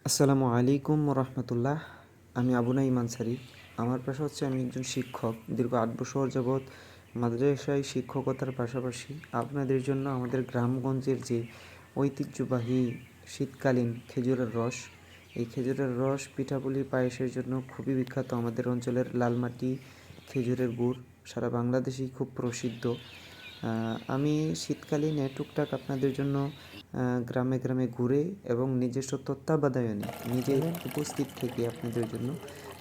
আসসালামু আলাইকুম রহমতুল্লাহ। আমি আবু নাঈম আনসারী। আমার পেশা হচ্ছে আমি একজন শিক্ষক। দীর্ঘ ৮ বছর যাবৎ মাদ্রাসায় শিক্ষকতার পাশাপাশি আপনাদের জন্য আমাদের গ্রামগঞ্জের যে ঐতিহ্যবাহী শীতকালীন খেজুরের রস, এই খেজুরের রস পিঠাপুলি পায়েসের জন্য খুবই বিখ্যাত। আমাদের অঞ্চলের লালমাটি খেজুরের গুড় সারা বাংলাদেশেই খুব প্রসিদ্ধ। আমি শীতকালীনে টুকটাক আপনাদের জন্য গ্রামে গ্রামে ঘুরে এবং নিজস্ব তত্ত্বাবধানে নিজে উপস্থিত থেকে আপনাদের জন্য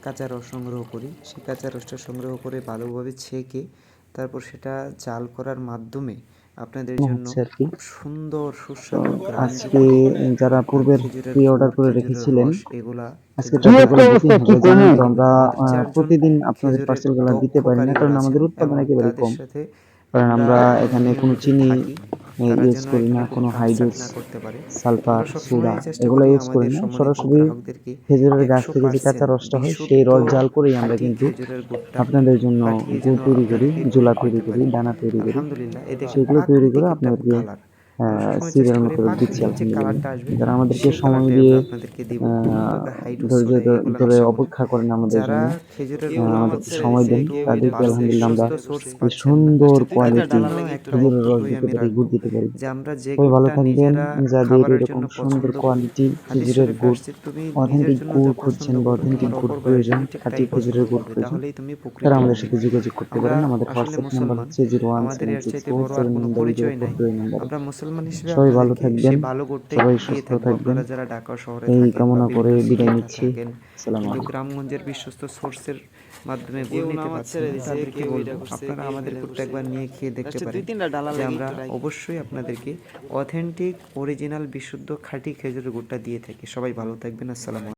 কাঁচা রস সংগ্রহ করি। সেই কাঁচা রসটা সংগ্রহ করে ভালোভাবে ছেঁকে তারপর সেটা জাল করার মাধ্যমে আপনাদের জন্য হচ্ছে আর কি। খুব সুন্দর তো সুস্বাদু আজকে গ্রামযুক্ত যারা পূর্বের খেজুরের প্রি অর্ডার গুড়, করে খেজুরের রেখেছিলেন, রস এগুলা আজকে খেজুরের তাদের রস বুকিং হবে। জানেন তো আমরা এবং 4 জন প্রতিদিন আপনাদের খেজুরের পার্সেলগুলো দিতে দক্ষ পারি না, কারিগর কারণ আছেন আমাদের উৎপাদন এবং একেবারেই তাদের কম। সাথে কারণ আমরা আমরা এখানে কোনো নিয়মিত চিনি থাকি। তারা ইউজ যেন করি না, এখানে কোনো কোনো কাটছাঁট হাইড্রোস, না করতে পারে। সালফার, আমরা সবসময় সোডা চেষ্টা এগুলো করি ইউজ করি আমাদের না। সম্মানিত সরাসরি গ্রাহকদেরকে খেজুরের গাছ থেকে যে কাঁচা 100% রসটা হয় সেই বিশুদ্ধ রস জাল করেই আমরা খাঁটি কিন্তু খেজুরের গুড়টা আপনাদের জন্য পাঠিয়ে যেন গুড় তৈরি করি, আপনাদেরকে জোলা গরিব তৈরি করতে করি, পারি। দানা তৈরি করি। আলহামদুলিল্লাহ এ দেখুন সেগুলো তৈরি করে প্রাকৃতিক একটা আপনাদেরকে কালার। আমরা সবসময় চেষ্টা সিরিয়াল করি মতো দিচ্ছি প্রাকৃতিক যে আলহামদুলিল্লাহ। কালারটা আসবে যারা আমাদেরকে সেই সময় কালারটাই দিয়ে আমরা আপনাদেরকে দিব। কোনো প্রকার হাইড্রোস, ধৈর্য সোডা এগুলো ধরে মেশাবো না। অপেক্ষা করেন আমাদের যারা জন্য, খেজুরের গুড় আমাদেরকে খুঁজছেন সময় দেন, যেহেতু তাদেরকে ভালো আলহামদুলিল্লাহ আমরা বিশ্বস্ত সোর্স এই পাচ্ছেন না, সুন্দর তাদের কোয়ালিটি জন্য একটা খেজুরের রস বক্তব্যই দিতে আমি পারি, রাখবো গুড় দিতে পারি। যে আমরা যে সবাই ভালো গুড়টা থাকবেন। নিজেরা যাদের খাবারের এরকম জন্য সুন্দর পছন্দ করি, কোয়ালিটি হাদিস খেজুরের শরীফে গুড়, আসছে তুমি নিজের অথেন্টিক জন্য যা গুড় পছন্দ খুঁজছেন বা করো অথেন্টিক তোমার গুড় অপর ভাইয়ের প্রয়োজন, জন্য ঠিক খাঁটি তাই পছন্দ খেজুরের গুড় করবে, প্রয়োজন, তাহলেই তুমি উপকৃত তারা আমাদের হবে। সাথে যোগাযোগ করতে আমরা পারেন। আমাদের আসলে হোয়াটসঅ্যাপ নাম্বার মুসলমান, হচ্ছে আমাদের এর চাইতে বড় আর কোনো 01764 পরিচয় নাই। 79049 আমরা মুসলমান হিসেবে সবাই ভালো আপনাদেরকে থাকবেন, সেই ভালো গুড়টাই সবাই দিয়ে সুস্থ থাকবো। থাকবেন, আপনারা যারা ঢাকা শহরে এই থাকেন বা কামনা করে বিভিন্ন বিদায় সিটিতে নিচ্ছি। থাকেন আসসালামু কিন্তু আলাইকুম। গ্রামগঞ্জের বিশ্বস্ত সোর্সের মাধ্যমে গুড় নিতে পারছেন না, তাদেরকে বলবো আপনারা আমাদের গুড়টা একবার নিয়ে খেয়ে দেখতে পারেন যে আমরা অবশ্যই আপনাদেরকে অথেন্টিক অরিজিনাল বিশুদ্ধ খাঁটি খেজুরের গুড়টা দিয়ে থাকি। সবাই ভালো থাকবেন। আসসালামু আলাইকুম।